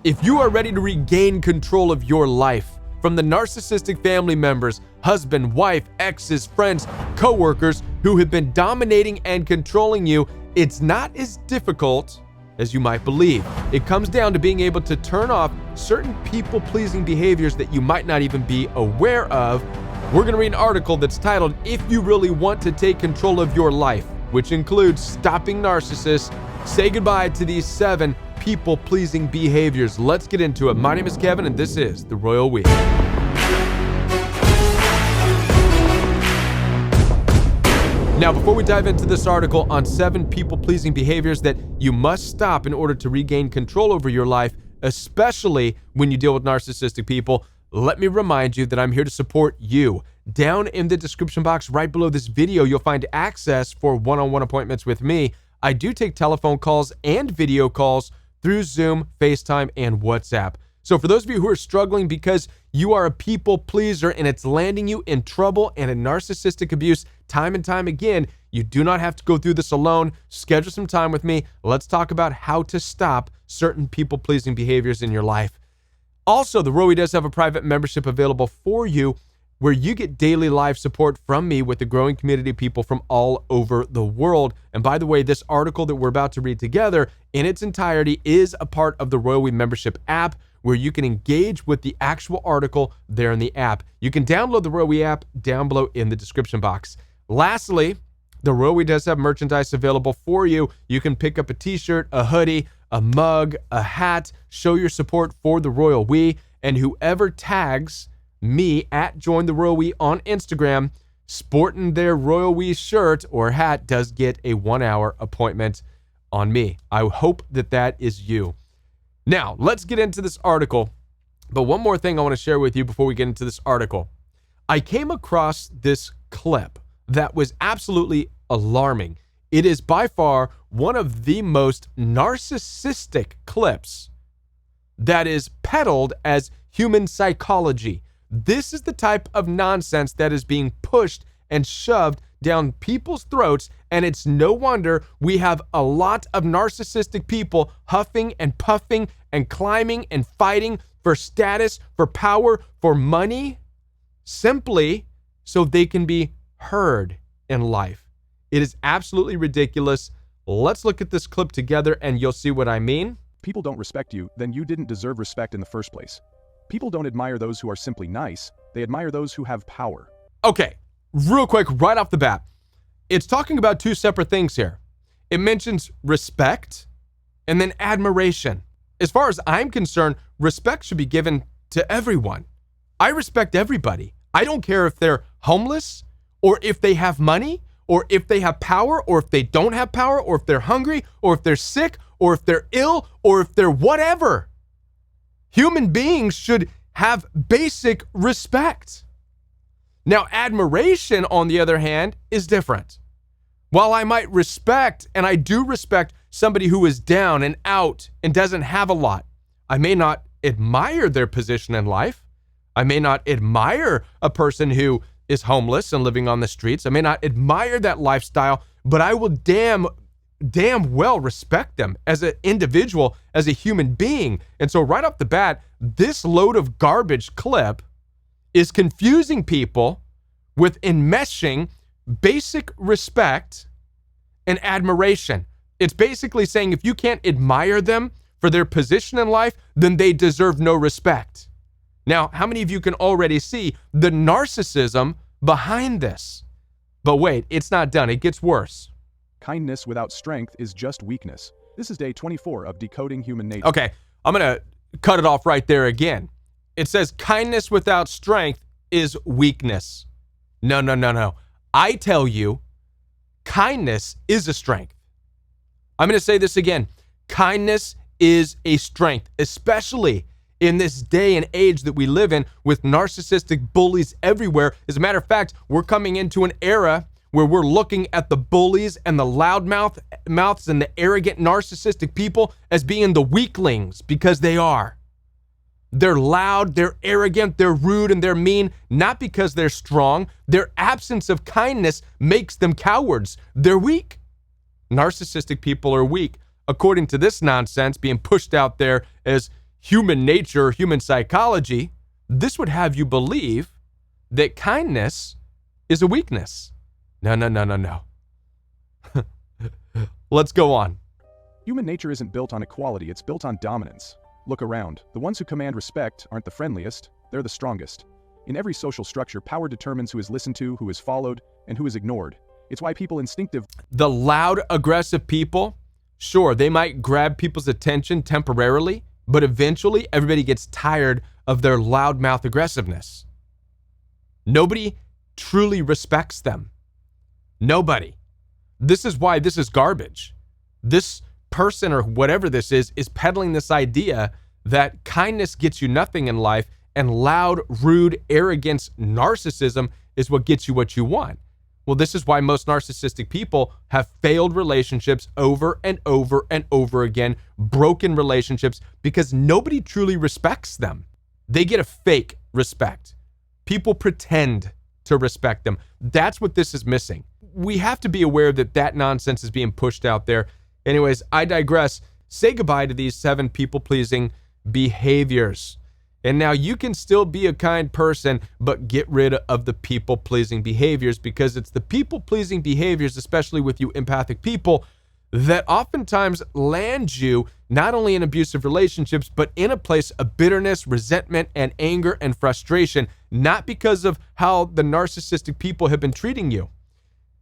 If you are ready to regain control of your life from the narcissistic family members, husband, wife, exes, friends, coworkers who have been dominating and controlling you, it's not as difficult as you might believe. It comes down to being able to turn off certain people-pleasing behaviors that you might not even be aware of. We're going to read an article that's titled, "If You Really Want to Take Control of Your Life," which includes stopping narcissists. Say goodbye to these 7 people-pleasing behaviors. Let's get into it. My name is Kevin, and this is The Royal We. Now, before we dive into this article on 7 people-pleasing behaviors that you must stop in order to regain control over your life, especially when you deal with narcissistic people, let me remind you that I'm here to support you. Down in the description box right below this video, you'll find access for one-on-one appointments with me. I do take telephone calls and video calls through Zoom, FaceTime, and WhatsApp. So for those of you who are struggling because you are a people pleaser and it's landing you in trouble and in narcissistic abuse time and time again, you do not have to go through this alone. Schedule some time with me. Let's talk about how to stop certain people-pleasing behaviors in your life. Also, The Rowie does have a private membership available for you where you get daily live support from me with a growing community of people from all over the world. And by the way, this article that we're about to read together in its entirety is a part of the Royal We membership app, where you can engage with the actual article there in the app. You can download the Royal We app down below in the description box. Lastly, the Royal We does have merchandise available for you. You can pick up a t-shirt, a hoodie, a mug, a hat, show your support for the Royal We, and whoever tags me at Join the Royal We on Instagram, sporting their Royal We shirt or hat, does get a 1-hour appointment on me. I hope that that is you. Now, let's get into this article. But one more thing I want to share with you before we get into this article. I came across this clip that was absolutely alarming. It is by far one of the most narcissistic clips that is peddled as human psychology. This is the type of nonsense that is being pushed and shoved down people's throats, and it's no wonder we have a lot of narcissistic people huffing and puffing and climbing and fighting for status, for power, for money, simply so they can be heard in life. It is absolutely ridiculous. Let's look at this clip together and you'll see what I mean. People don't respect you, then you didn't deserve respect in the first place. People don't admire those who are simply nice, they admire those who have power. Okay, real quick, right off the bat, it's talking about 2 separate things here. It mentions respect and then admiration. As far as I'm concerned, respect should be given to everyone. I respect everybody. I don't care if they're homeless or if they have money or if they have power or if they don't have power or if they're hungry or if they're sick or if they're ill or if they're whatever. Human beings should have basic respect. Now, admiration, on the other hand, is different. While I might respect, and I do respect, somebody who is down and out and doesn't have a lot, I may not admire their position in life. I may not admire a person who is homeless and living on the streets. I may not admire that lifestyle, but I will damn well respect them as an individual, as a human being. And so right off the bat, this load of garbage clip is confusing people with enmeshing basic respect and admiration. It's basically saying if you can't admire them for their position in life, then they deserve no respect. Now, how many of you can already see the narcissism behind this? But wait, it's not done. It gets worse. Kindness without strength is just weakness. This is day 24 of Decoding Human Nature. Okay, I'm going to cut it off right there again. It says kindness without strength is weakness. No. I tell you, kindness is a strength. I'm going to say this again. Kindness is a strength, especially in this day and age that we live in with narcissistic bullies everywhere. As a matter of fact, we're coming into an era where we're looking at the bullies and the loudmouths and the arrogant narcissistic people as being the weaklings, because they are. They're loud, they're arrogant, they're rude, and they're mean, not because they're strong. Their absence of kindness makes them cowards. They're weak. Narcissistic people are weak, according to this nonsense being pushed out there as human nature, human psychology, this would have you believe that kindness is a weakness. No, no, no, no, no. Let's go on. Human nature isn't built on equality, it's built on dominance. Look around. The ones who command respect aren't the friendliest, they're the strongest. In every social structure, power determines who is listened to, who is followed, and who is ignored. It's why people The loud, aggressive people, sure, they might grab people's attention temporarily, but eventually everybody gets tired of their loudmouth aggressiveness. Nobody truly respects them. Nobody. This is why this is garbage. This person or whatever this is peddling this idea that kindness gets you nothing in life and loud, rude, arrogance, narcissism is what gets you what you want. Well, this is why most narcissistic people have failed relationships over and over and over again, broken relationships, because nobody truly respects them. They get a fake respect. People pretend to respect them. That's what this is missing. We have to be aware that that nonsense is being pushed out there. Anyways, I digress. Say goodbye to these 7 people-pleasing behaviors. And now you can still be a kind person, but get rid of the people-pleasing behaviors, because it's the people-pleasing behaviors, especially with you empathic people, that oftentimes land you not only in abusive relationships, but in a place of bitterness, resentment, and anger and frustration, not because of how the narcissistic people have been treating you.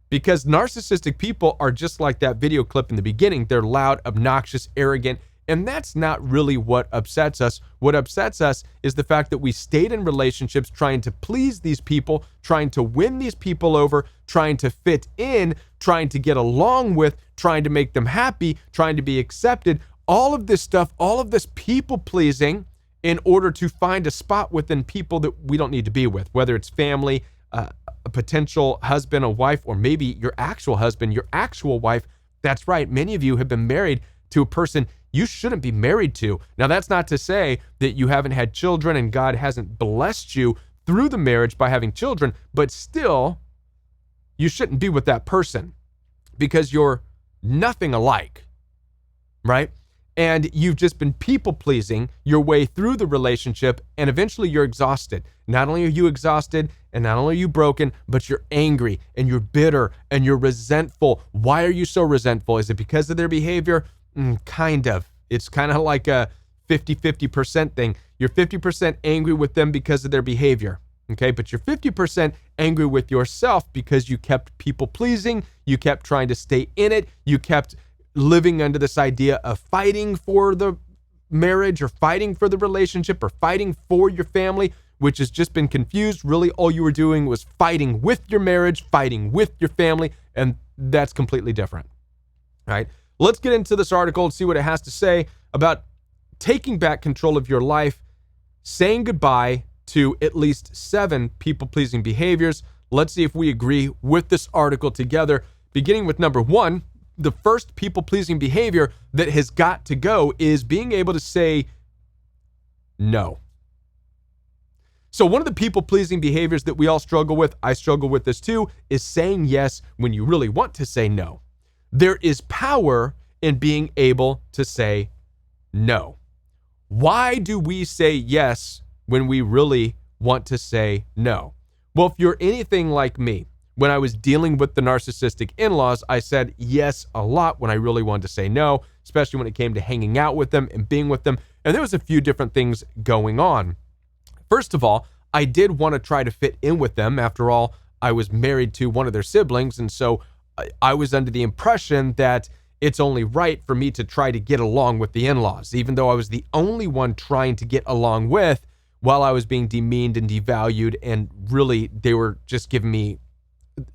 Because narcissistic people are just like that video clip in the beginning. They're loud, obnoxious, arrogant, and that's not really what upsets us. What upsets us is the fact that we stayed in relationships trying to please these people, trying to win these people over, trying to fit in, trying to get along with, trying to make them happy, trying to be accepted. All of this stuff, all of this people pleasing in order to find a spot within people that we don't need to be with, whether it's family, a potential husband, a wife, or maybe your actual husband, your actual wife. That's right. Many of you have been married to a person you shouldn't be married to. Now, that's not to say that you haven't had children and God hasn't blessed you through the marriage by having children, but still, you shouldn't be with that person because you're nothing alike, right? And you've just been people-pleasing your way through the relationship, and eventually you're exhausted. Not only are you exhausted, and not only are you broken, but you're angry, and you're bitter, and you're resentful. Why are you so resentful? Is it because of their behavior? Kind of. It's kind of like a 50-50% thing. You're 50% angry with them because of their behavior, okay? But you're 50% angry with yourself because you kept people-pleasing, you kept trying to stay in it, you kept living under this idea of fighting for the marriage or fighting for the relationship or fighting for your family, which has just been confused. Really, all you were doing was fighting with your marriage, fighting with your family, and that's completely different. All right, let's get into this article and see what it has to say about taking back control of your life, saying goodbye to at least 7 people-pleasing behaviors. Let's see if we agree with this article together, beginning with number 1. The first people-pleasing behavior that has got to go is being able to say no. So one of the people-pleasing behaviors that we all struggle with, I struggle with this too, is saying yes when you really want to say no. There is power in being able to say no. Why do we say yes when we really want to say no? Well, if you're anything like me, when I was dealing with the narcissistic in-laws, I said yes a lot when I really wanted to say no, especially when it came to hanging out with them and being with them. And there was a few different things going on. First of all, I did want to try to fit in with them. After all, I was married to one of their siblings, and so I was under the impression that it's only right for me to try to get along with the in-laws, even though I was the only one trying to get along with while I was being demeaned and devalued, and really they were just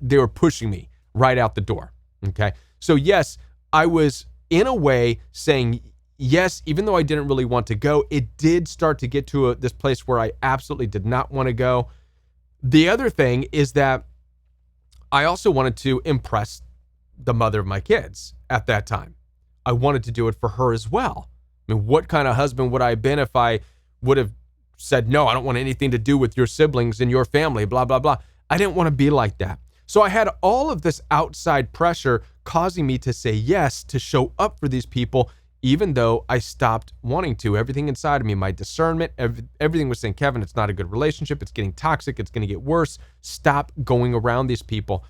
they were pushing me right out the door, okay? So yes, I was in a way saying yes, even though I didn't really want to go. It did start to get to this place where I absolutely did not want to go. The other thing is that I also wanted to impress the mother of my kids at that time. I wanted to do it for her as well. I mean, what kind of husband would I have been if I would have said, no, I don't want anything to do with your siblings and your family, blah, blah, blah. I didn't want to be like that. So I had all of this outside pressure causing me to say yes, to show up for these people, even though I stopped wanting to. Everything inside of me, my discernment, everything was saying, Kevin, it's not a good relationship. It's getting toxic. It's going to get worse. Stop going around these people.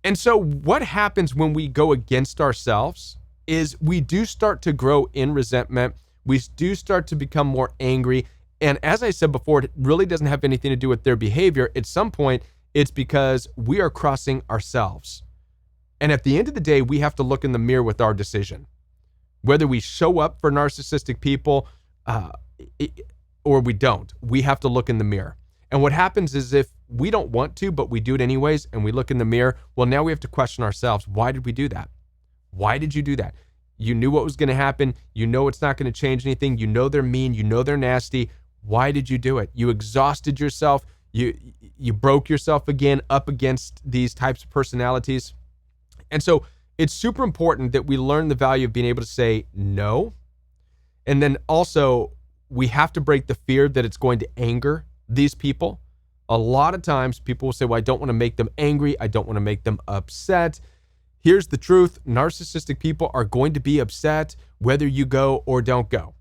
And so what happens when we go against ourselves is we do start to grow in resentment. We do start to become more angry. And as I said before, it really doesn't have anything to do with their behavior. At some point, it's because we are crossing ourselves. And at the end of the day, we have to look in the mirror with our decision. Whether we show up for narcissistic people or we don't, we have to look in the mirror. And what happens is if we don't want to, but we do it anyways, and we look in the mirror, well, now we have to question ourselves. Why did we do that? Why did you do that? You knew what was going to happen. You know it's not going to change anything. You know they're mean. You know they're nasty. Why did you do it? You exhausted yourself. You broke yourself again up against these types of personalities. And so it's super important that we learn the value of being able to say no. And then also, we have to break the fear that it's going to anger these people. A lot of times people will say, well, I don't want to make them angry. I don't want to make them upset. Here's the truth. Narcissistic people are going to be upset whether you go or don't go.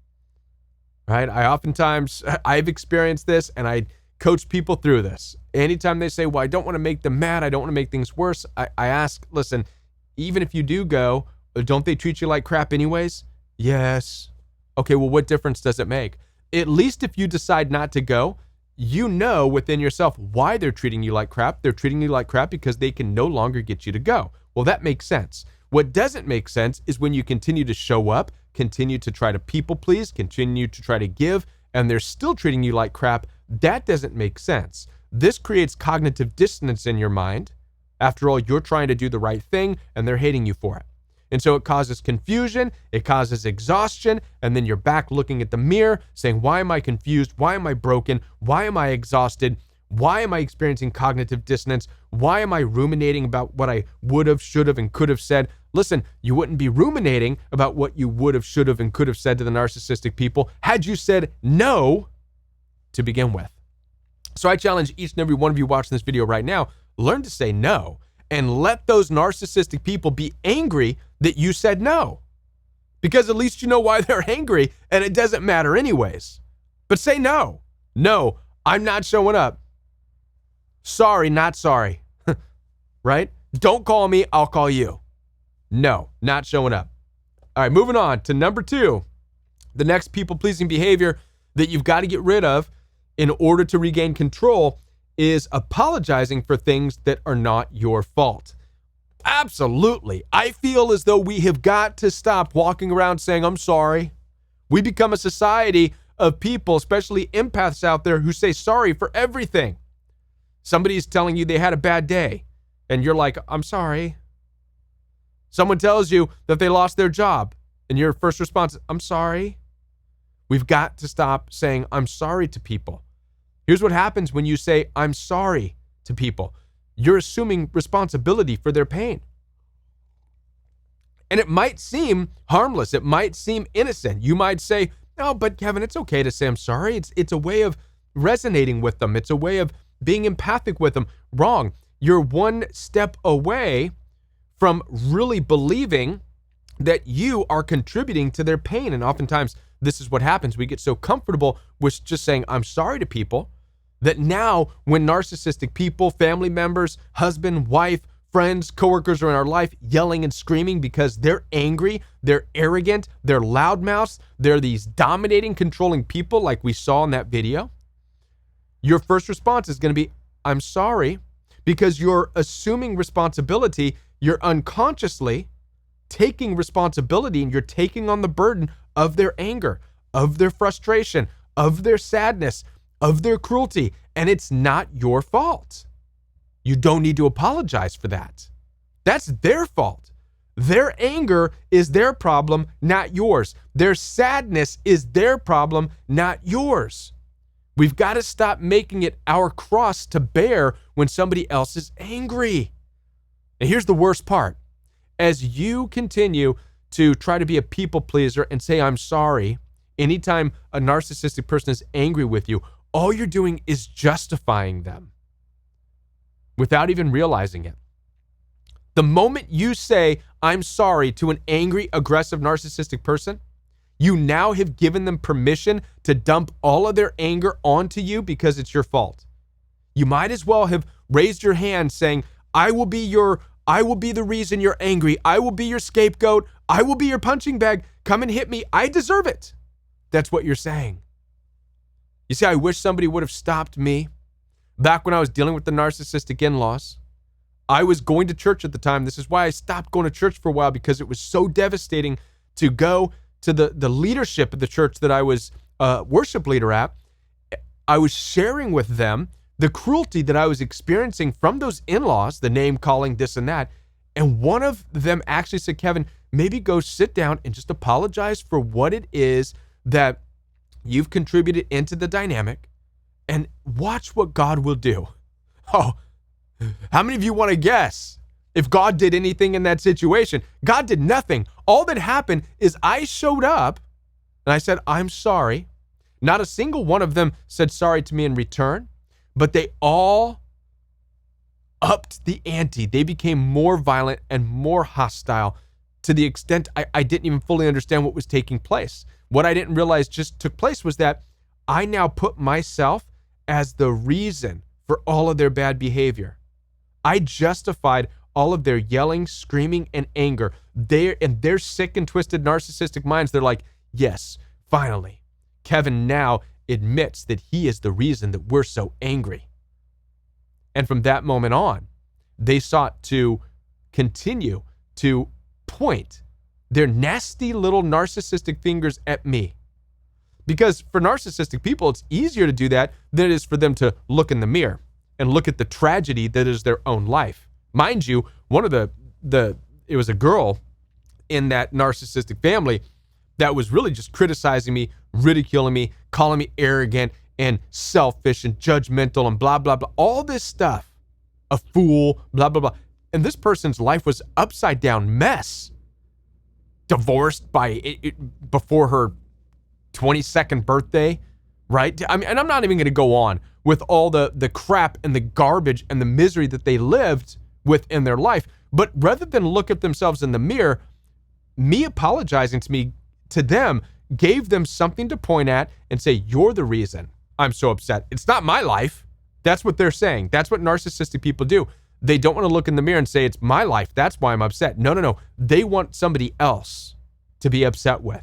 Right? I've experienced this, and I coach people through this. Anytime they say, well, I don't want to make them mad, I don't want to make things worse, I ask, listen, even if you do go, don't they treat you like crap anyways? Yes. Okay, well, what difference does it make? At least if you decide not to go, you know within yourself why they're treating you like crap. They're treating you like crap because they can no longer get you to go. Well, that makes sense. What doesn't make sense is when you continue to show up, continue to try to people please, continue to try to give, and they're still treating you like crap. That doesn't make sense. This creates cognitive dissonance in your mind. After all, you're trying to do the right thing, and they're hating you for it. And so it causes confusion, it causes exhaustion, and then you're back looking at the mirror saying, why am I confused? Why am I broken? Why am I exhausted? Why am I experiencing cognitive dissonance? Why am I ruminating about what I would have, should have, and could have said? Listen, you wouldn't be ruminating about what you would have, should have, and could have said to the narcissistic people had you said no to begin with. So I challenge each and every one of you watching this video right now, learn to say no and let those narcissistic people be angry that you said no. Because at least you know why they're angry and it doesn't matter anyways. But say no. No, I'm not showing up. Sorry, not sorry. Right? Don't call me, I'll call you. No, not showing up. All right, moving on to number 2. The next people-pleasing behavior that you've got to get rid of in order to regain control is apologizing for things that are not your fault. Absolutely. I feel as though we have got to stop walking around saying, I'm sorry. We become a society of people, especially empaths out there, who say sorry for everything. Somebody's telling you they had a bad day, and you're like, I'm sorry. Someone tells you that they lost their job, and your first response is, I'm sorry. We've got to stop saying, I'm sorry to people. Here's what happens when you say, I'm sorry to people. You're assuming responsibility for their pain. And it might seem harmless. It might seem innocent. You might say, no, but Kevin, it's okay to say I'm sorry. It's a way of resonating with them. It's a way of being empathic with them. Wrong. You're one step away from really believing that you are contributing to their pain. And oftentimes this is what happens. We get so comfortable with just saying, I'm sorry to people, that now when narcissistic people, family members, husband, wife, friends, coworkers are in our life yelling and screaming because they're angry, they're arrogant, they're loudmouths, they're these dominating, controlling people like we saw in that video, your first response is going to be, I'm sorry, because you're assuming responsibility. You're unconsciously taking responsibility and you're taking on the burden of their anger, of their frustration, of their sadness, of their cruelty, and it's not your fault. You don't need to apologize for that. That's their fault. Their anger is their problem, not yours. Their sadness is their problem, not yours. We've got to stop making it our cross to bear when somebody else is angry. And here's the worst part. As you continue to try to be a people pleaser and say, I'm sorry, anytime a narcissistic person is angry with you, all you're doing is justifying them without even realizing it. The moment you say, I'm sorry to an angry, aggressive, narcissistic person, you now have given them permission to dump all of their anger onto you because it's your fault. You might as well have raised your hand saying, I will be the reason you're angry. I will be your scapegoat. I will be your punching bag. Come and hit me. I deserve it. That's what you're saying. You see, I wish somebody would have stopped me back when I was dealing with the narcissistic in-laws. I was going to church at the time. This is why I stopped going to church for a while, because it was so devastating to go to the leadership of the church that I was worship leader at. I was sharing with them the cruelty that I was experiencing from those in-laws, the name calling, this and that. And one of them actually said, Kevin, maybe go sit down and just apologize for what it is that you've contributed into the dynamic and watch what God will do. Oh, how many of you want to guess if God did anything in that situation? God did nothing. All that happened is I showed up and I said, I'm sorry. Not a single one of them said sorry to me in return, but they all upped the ante. They became more violent and more hostile to the extent I didn't even fully understand what was taking place. What I didn't realize just took place was that I now put myself as the reason for all of their bad behavior. I justified all of their yelling, screaming, and anger. In their sick and twisted narcissistic minds, they're like, yes, finally, Kevin now admits that he is the reason that we're so angry. And from that moment on, they sought to continue to point their nasty little narcissistic fingers at me. Because for narcissistic people, it's easier to do that than it is for them to look in the mirror and look at the tragedy that is their own life. Mind you, one of it was a girl in that narcissistic family that was really just criticizing me, ridiculing me, calling me arrogant and selfish and judgmental and blah, blah, blah. All this stuff. A fool, blah, blah, blah. And this person's life was upside down mess. Divorced before her 22nd birthday, right? I mean, and I'm not even going to go on with all the crap and the garbage and the misery that they lived with in their life. But rather than look at themselves in the mirror, me apologizing to them gave them something to point at and say, you're the reason I'm so upset. It's not my life. That's what they're saying. That's what narcissistic people do. They don't want to look in the mirror and say, it's my life. That's why I'm upset. No. They want somebody else to be upset with.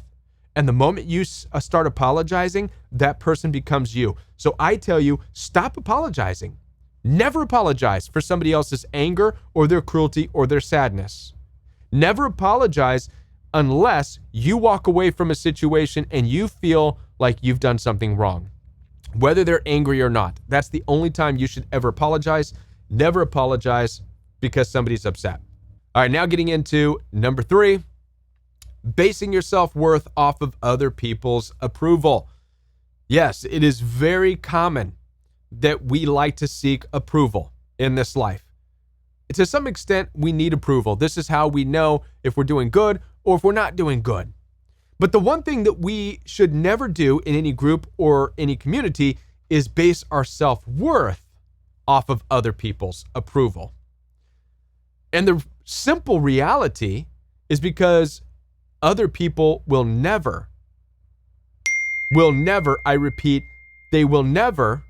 And the moment you start apologizing, that person becomes you. So I tell you, stop apologizing. Never apologize for somebody else's anger or their cruelty or their sadness. Never apologize unless you walk away from a situation and you feel like you've done something wrong. Whether they're angry or not, that's the only time you should ever apologize. Never apologize because somebody's upset. All right, now getting into number 3, basing your self-worth off of other people's approval. Yes, it is very common that we like to seek approval in this life. To some extent, we need approval. This is how we know if we're doing good or if we're not doing good. But the one thing that we should never do in any group or any community is base our self-worth off of other people's approval. And the simple reality is because other people will never, I repeat, they will never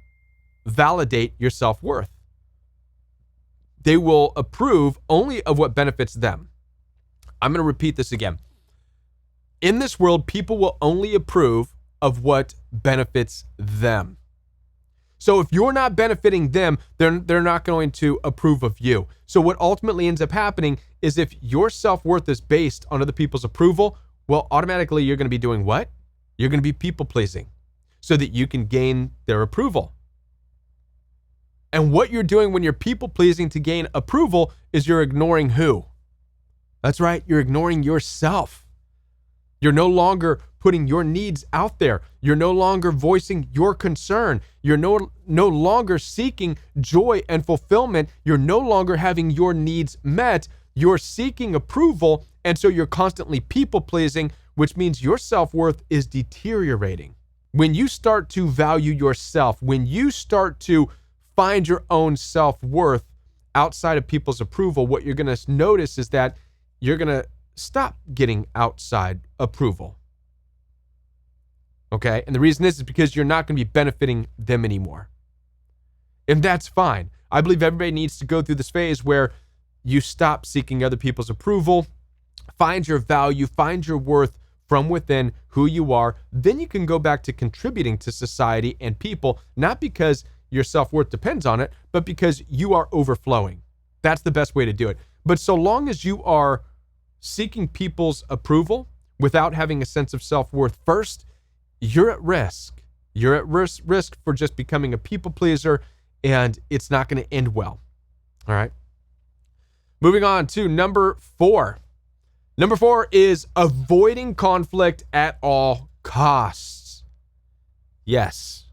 validate your self-worth. They will approve only of what benefits them. I'm going to repeat this again. In this world, people will only approve of what benefits them. So if you're not benefiting them, they're not going to approve of you. So what ultimately ends up happening is if your self-worth is based on other people's approval, well, automatically you're going to be doing what? You're going to be people-pleasing so that you can gain their approval. And what you're doing when you're people-pleasing to gain approval is you're ignoring who? That's right, you're ignoring yourself. You're no longer putting your needs out there. You're no longer voicing your concern. You're no longer seeking joy and fulfillment. You're no longer having your needs met. You're seeking approval, and so you're constantly people-pleasing, which means your self-worth is deteriorating. When you start to value yourself, when you start to find your own self-worth outside of people's approval, what you're going to notice is that you're going to stop getting outside approval. Okay? And the reason is because you're not going to be benefiting them anymore. And that's fine. I believe everybody needs to go through this phase where you stop seeking other people's approval, find your value, find your worth from within, who you are. Then you can go back to contributing to society and people, not because your self-worth depends on it, but because you are overflowing. That's the best way to do it. But so long as you are seeking people's approval without having a sense of self-worth first, you're at risk. You're at risk for just becoming a people pleaser, and it's not going to end well. All right. Moving on to number 4. Number 4 is avoiding conflict at all costs. Yes,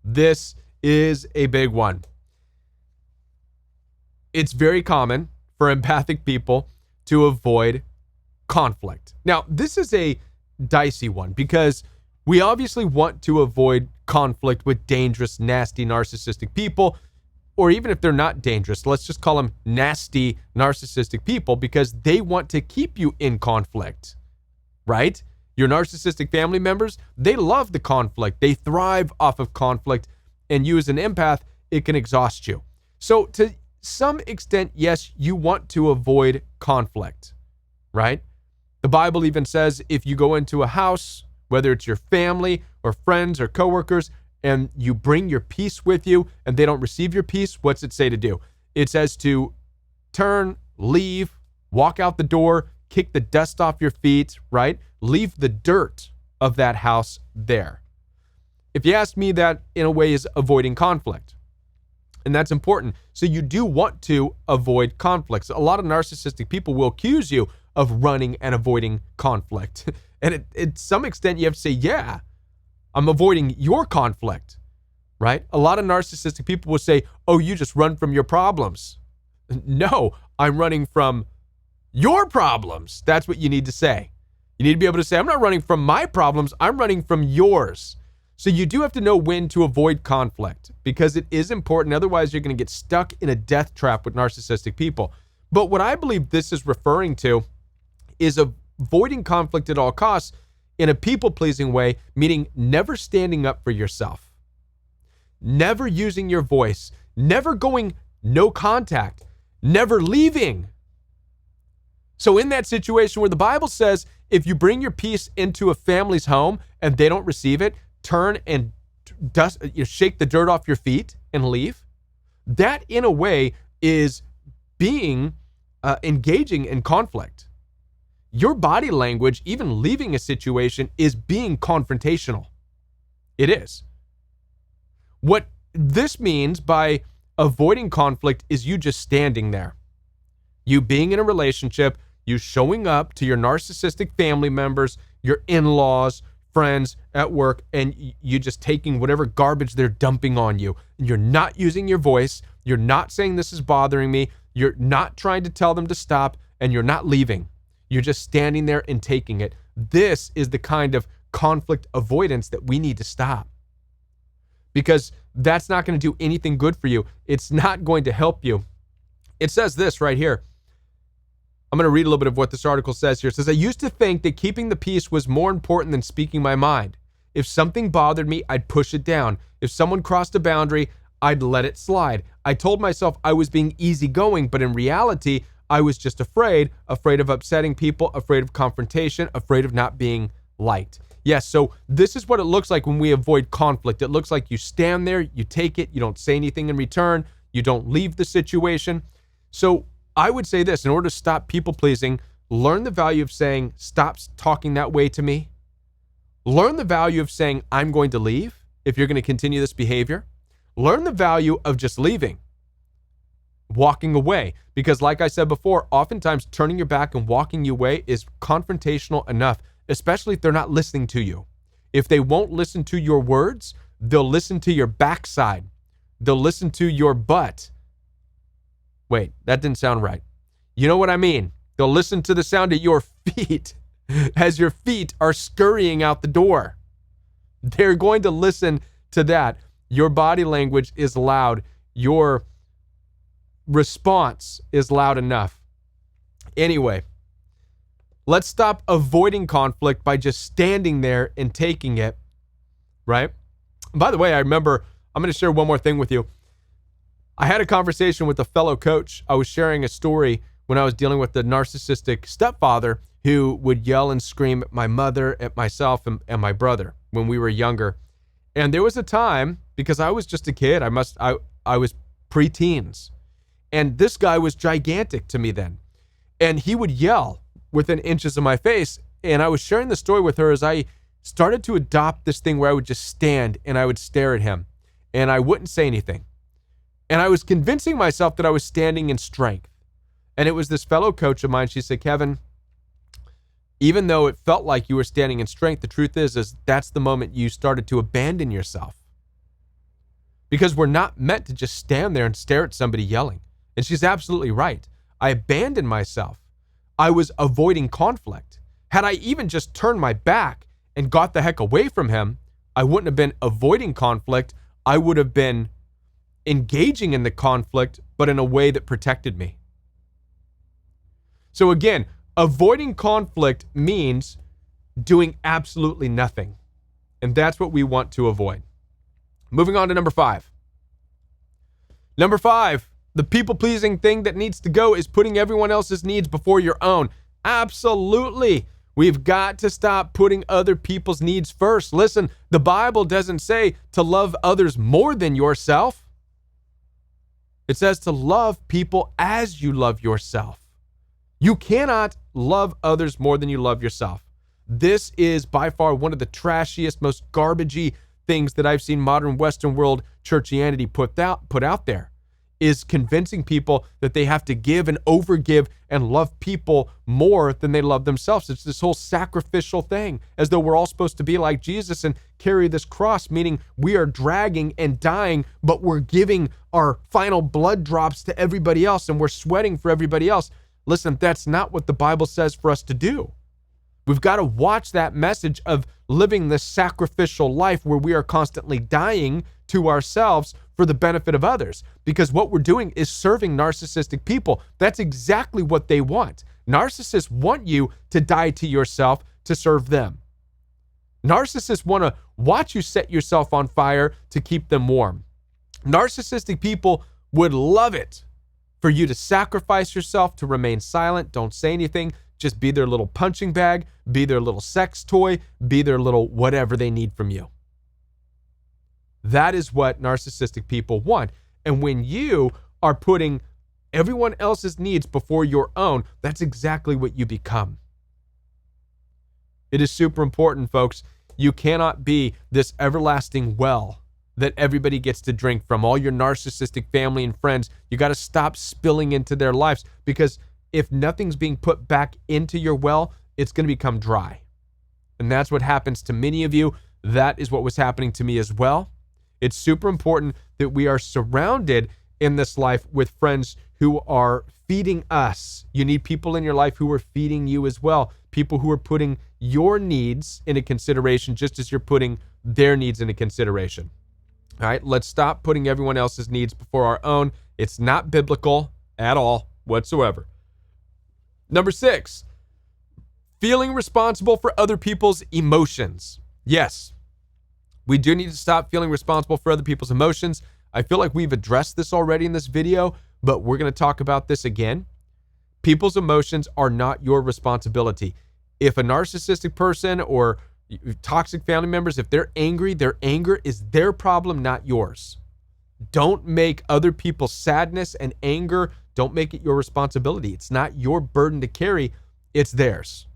this is a big one. It's very common for empathic people to avoid conflict. Now, this is a dicey one because we obviously want to avoid conflict with dangerous, nasty, narcissistic people, or even if they're not dangerous, let's just call them nasty, narcissistic people because they want to keep you in conflict, right? Your narcissistic family members, they love the conflict. They thrive off of conflict, and you as an empath, it can exhaust you. So to some extent, yes, you want to avoid conflict, right? The Bible even says if you go into a house, whether it's your family or friends or coworkers, and you bring your peace with you and they don't receive your peace, what's it say to do? It says to turn, leave, walk out the door, kick the dust off your feet, right? Leave the dirt of that house there. If you ask me, that in a way is avoiding conflict. And that's important. So you do want to avoid conflicts. A lot of narcissistic people will accuse you of running and avoiding conflict. And at some extent, you have to say, yeah, I'm avoiding your conflict, right? A lot of narcissistic people will say, oh, you just run from your problems. No, I'm running from your problems. That's what you need to say. You need to be able to say, I'm not running from my problems. I'm running from yours. So you do have to know when to avoid conflict because it is important. Otherwise, you're going to get stuck in a death trap with narcissistic people. But what I believe this is referring to is avoiding conflict at all costs in a people-pleasing way, meaning never standing up for yourself, never using your voice, never going no contact, never leaving. So in that situation where the Bible says, if you bring your peace into a family's home and they don't receive it, turn and shake the dirt off your feet and leave. That in a way is being engaging in conflict. Your body language, even leaving a situation, is being confrontational. It is. What this means by avoiding conflict is you just standing there. You being in a relationship, you showing up to your narcissistic family members, your in-laws, friends at work, and you just taking whatever garbage they're dumping on you. And you're not using your voice. You're not saying this is bothering me. You're not trying to tell them to stop, and you're not leaving. You're just standing there and taking it. This is the kind of conflict avoidance that we need to stop because that's not going to do anything good for you. It's not going to help you. It says this right here. I'm going to read a little bit of what this article says here. It says, I used to think that keeping the peace was more important than speaking my mind. If something bothered me, I'd push it down. If someone crossed a boundary, I'd let it slide. I told myself I was being easygoing, but in reality, I was just afraid of upsetting people, afraid of confrontation, afraid of not being liked. Yes, so this is what it looks like when we avoid conflict. It looks like you stand there, you take it, you don't say anything in return, you don't leave the situation. So I would say this, in order to stop people pleasing, learn the value of saying, stop talking that way to me. Learn the value of saying, I'm going to leave if you're going to continue this behavior. Learn the value of just leaving. Walking away, because like I said before, oftentimes turning your back and walking away is confrontational enough, especially if they're not listening to you. If they won't listen to your words, they'll listen to your backside. They'll listen to your butt. Wait, that didn't sound right. You know what I mean? They'll listen to the sound of your feet as your feet are scurrying out the door. They're going to listen to that. Your body language is loud. Your response is loud enough. Anyway, let's stop avoiding conflict by just standing there and taking it, right? By the way, I remember, I'm going to share one more thing with you. I had a conversation with a fellow coach. I was sharing a story when I was dealing with the narcissistic stepfather who would yell and scream at my mother, at myself, and my brother when we were younger. And there was a time, because I was just a kid, I was pre-teens, and this guy was gigantic to me then. And he would yell within inches of my face. And I was sharing the story with her as I started to adopt this thing where I would just stand and I would stare at him and I wouldn't say anything. And I was convincing myself that I was standing in strength. And it was this fellow coach of mine. She said, Kevin, even though it felt like you were standing in strength, the truth is that's the moment you started to abandon yourself. Because we're not meant to just stand there and stare at somebody yelling. And she's absolutely right. I abandoned myself. I was avoiding conflict. Had I even just turned my back and got the heck away from him, I wouldn't have been avoiding conflict. I would have been engaging in the conflict, but in a way that protected me. So again, avoiding conflict means doing absolutely nothing. And that's what we want to avoid. Moving on to number 5. Number 5, the people-pleasing thing that needs to go is putting everyone else's needs before your own. Absolutely. We've got to stop putting other people's needs first. Listen, the Bible doesn't say to love others more than yourself. It says to love people as you love yourself. You cannot love others more than you love yourself. This is by far one of the trashiest, most garbagey things that I've seen modern Western world churchianity put out there, is convincing people that they have to give and overgive and love people more than they love themselves. It's this whole sacrificial thing, as though we're all supposed to be like Jesus and carry this cross, meaning we are dragging and dying, but we're giving our final blood drops to everybody else and we're sweating for everybody else. Listen, that's not what the Bible says for us to do. We've got to watch that message of living this sacrificial life where we are constantly dying to ourselves for the benefit of others, because what we're doing is serving narcissistic people. That's exactly what they want. Narcissists want you to die to yourself to serve them. Narcissists want to watch you set yourself on fire to keep them warm. Narcissistic people would love it for you to sacrifice yourself, to remain silent, don't say anything, just be their little punching bag, be their little sex toy, be their little whatever they need from you. That is what narcissistic people want. And when you are putting everyone else's needs before your own, that's exactly what you become. It is super important, folks. You cannot be this everlasting well that everybody gets to drink from, all your narcissistic family and friends. You got to stop spilling into their lives, because if nothing's being put back into your well, it's going to become dry. And that's what happens to many of you. That is what was happening to me as well. It's super important that we are surrounded in this life with friends who are feeding us. You need people in your life who are feeding you as well. People who are putting your needs into consideration just as you're putting their needs into consideration. All right, let's stop putting everyone else's needs before our own. It's not biblical at all whatsoever. Number 6, feeling responsible for other people's emotions. Yes, we do need to stop feeling responsible for other people's emotions. I feel like we've addressed this already in this video, but we're going to talk about this again. People's emotions are not your responsibility. If a narcissistic person or toxic family members, if they're angry, their anger is their problem, not yours. Don't make other people's sadness and anger, don't make it your responsibility. It's not your burden to carry, it's theirs.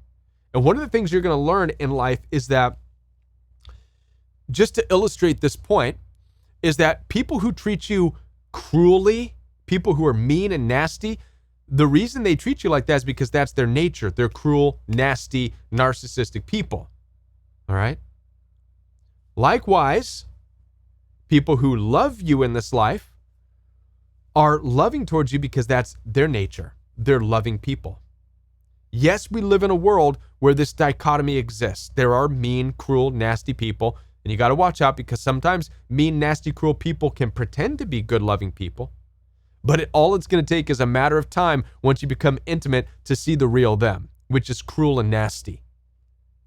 And one of the things you're going to learn in life is that, just to illustrate this point, is that people who treat you cruelly, people who are mean and nasty, the reason they treat you like that is because that's their nature. They're cruel, nasty, narcissistic people. All right? Likewise, people who love you in this life are loving towards you because that's their nature. They're loving people. Yes, we live in a world where this dichotomy exists. There are mean, cruel, nasty people, and you got to watch out, because sometimes mean, nasty, cruel people can pretend to be good, loving people. But all it's going to take is a matter of time once you become intimate to see the real them, which is cruel and nasty.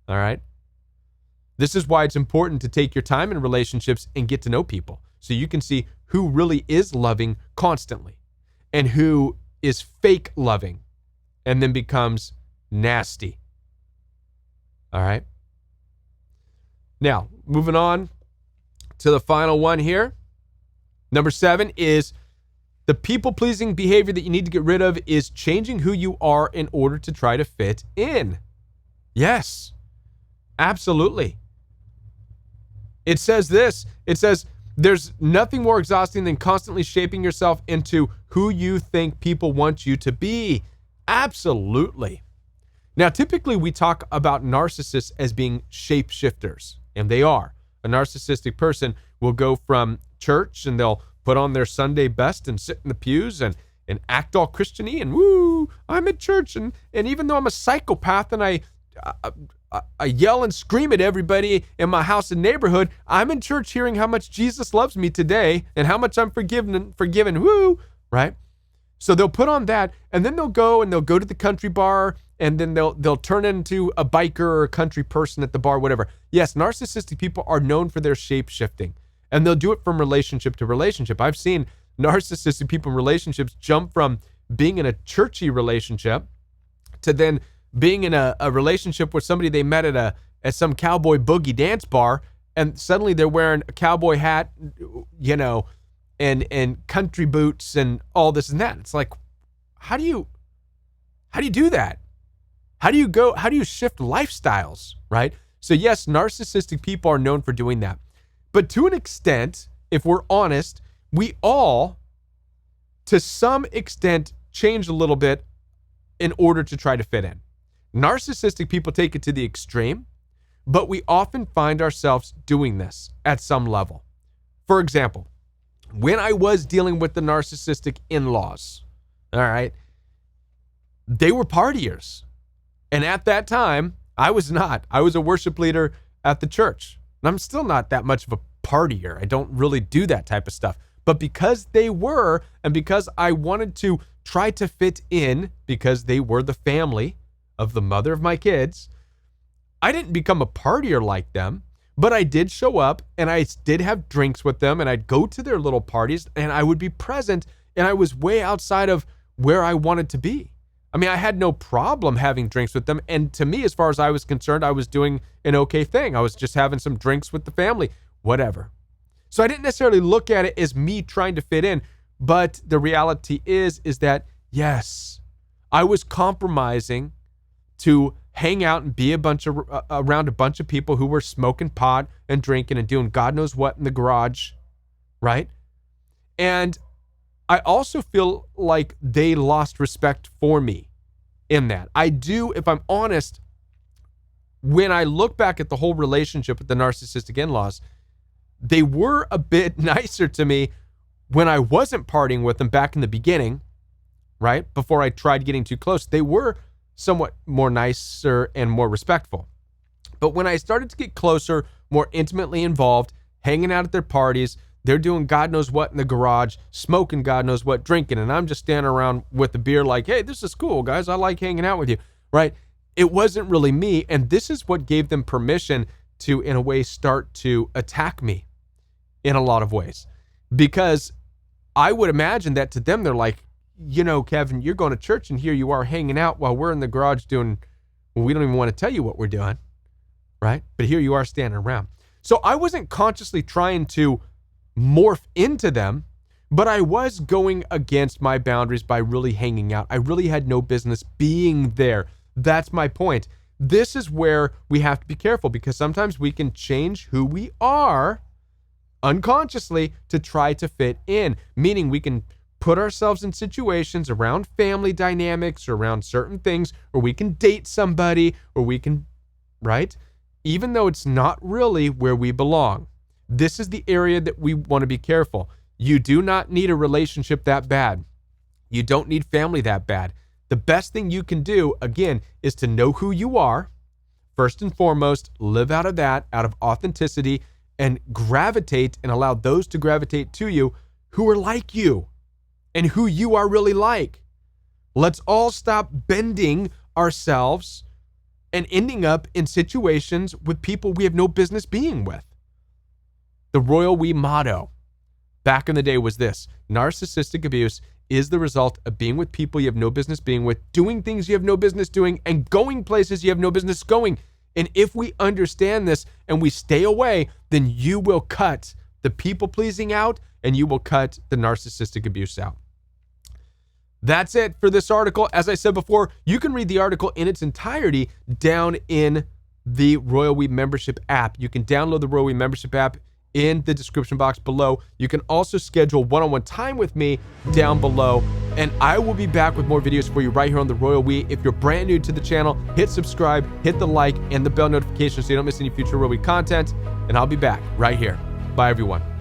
All right? This is why it's important to take your time in relationships and get to know people so you can see who really is loving constantly and who is fake loving and then becomes nasty. All right? Now, moving on to the final one here. Number 7 is the people-pleasing behavior that you need to get rid of is changing who you are in order to try to fit in. Yes, absolutely. It says this. It says, there's nothing more exhausting than constantly shaping yourself into who you think people want you to be. Absolutely. Now, typically we talk about narcissists as being shapeshifters, and they are. A narcissistic person will go from church and they'll put on their Sunday best and sit in the pews and act all Christian-y and woo, I'm at church. And even though I'm a psychopath and I yell and scream at everybody in my house and neighborhood, I'm in church hearing how much Jesus loves me today and how much I'm forgiven, woo, right? So they'll put on that, and then they'll go to the country bar, and then they'll turn into a biker or a country person at the bar, whatever. Yes, narcissistic people are known for their shape shifting, and they'll do it from relationship to relationship. I've seen narcissistic people in relationships jump from being in a churchy relationship to then being in a relationship with somebody they met at some cowboy boogie dance bar, and suddenly they're wearing a cowboy hat, and country boots and all this and that. It's like, how do you do that? How do you shift lifestyles, right? So yes, narcissistic people are known for doing that. But to an extent, if we're honest, we all, to some extent, change a little bit in order to try to fit in. Narcissistic people take it to the extreme, but we often find ourselves doing this at some level. For example, when I was dealing with the narcissistic in-laws, all right, they were partiers. And at that time, I was not. I was a worship leader at the church. And I'm still not that much of a partier. I don't really do that type of stuff. But because they were, and because I wanted to try to fit in, because they were the family of the mother of my kids, I didn't become a partier like them, but I did show up and I did have drinks with them, and I'd go to their little parties and I would be present, and I was way outside of where I wanted to be. I mean, I had no problem having drinks with them. And to me, as far as I was concerned, I was doing an okay thing. I was just having some drinks with the family, whatever. So I didn't necessarily look at it as me trying to fit in. But the reality is that, yes, I was compromising to hang out and be around a bunch of people who were smoking pot and drinking and doing God knows what in the garage, right? And I also feel like they lost respect for me in that. I do, if I'm honest, when I look back at the whole relationship with the narcissistic in-laws, they were a bit nicer to me when I wasn't partying with them back in the beginning, right? Before I tried getting too close. They were somewhat more nicer and more respectful. But when I started to get closer, more intimately involved, hanging out at their parties, they're doing God knows what in the garage, smoking God knows what, drinking, and I'm just standing around with a beer like, hey, this is cool, guys. I like hanging out with you, right? It wasn't really me, and this is what gave them permission to, in a way, start to attack me in a lot of ways. Because I would imagine that to them, they're like, Kevin, you're going to church, and here you are hanging out while we're in the garage doing, well, we don't even want to tell you what we're doing, right? But here you are standing around. So I wasn't consciously trying to morph into them, but I was going against my boundaries by really hanging out. I really had no business being there. That's my point. This is where we have to be careful, because sometimes we can change who we are unconsciously to try to fit in, meaning we can put ourselves in situations around family dynamics or around certain things, or we can date somebody, or we can, right? Even though it's not really where we belong. This is the area that we want to be careful. You do not need a relationship that bad. You don't need family that bad. The best thing you can do, again, is to know who you are. First and foremost, live out of that, out of authenticity, and gravitate and allow those to gravitate to you who are like you. and who you are really like. Let's all stop bending ourselves and ending up in situations with people we have no business being with. The royal we motto back in the day was this: narcissistic abuse is the result of being with people you have no business being with, doing things you have no business doing, and going places you have no business going. And if we understand this and we stay away, then you will cut the people-pleasing out and you will cut the narcissistic abuse out. That's it for this article. As I said before, you can read the article in its entirety down in the Royal We membership app. You can download the Royal We membership app in the description box below. You can also schedule one-on-one time with me down below, and I will be back with more videos for you right here on the Royal We. If you're brand new to the channel, hit subscribe, hit the like, and the bell notification so you don't miss any future Royal We content, and I'll be back right here. Bye, everyone.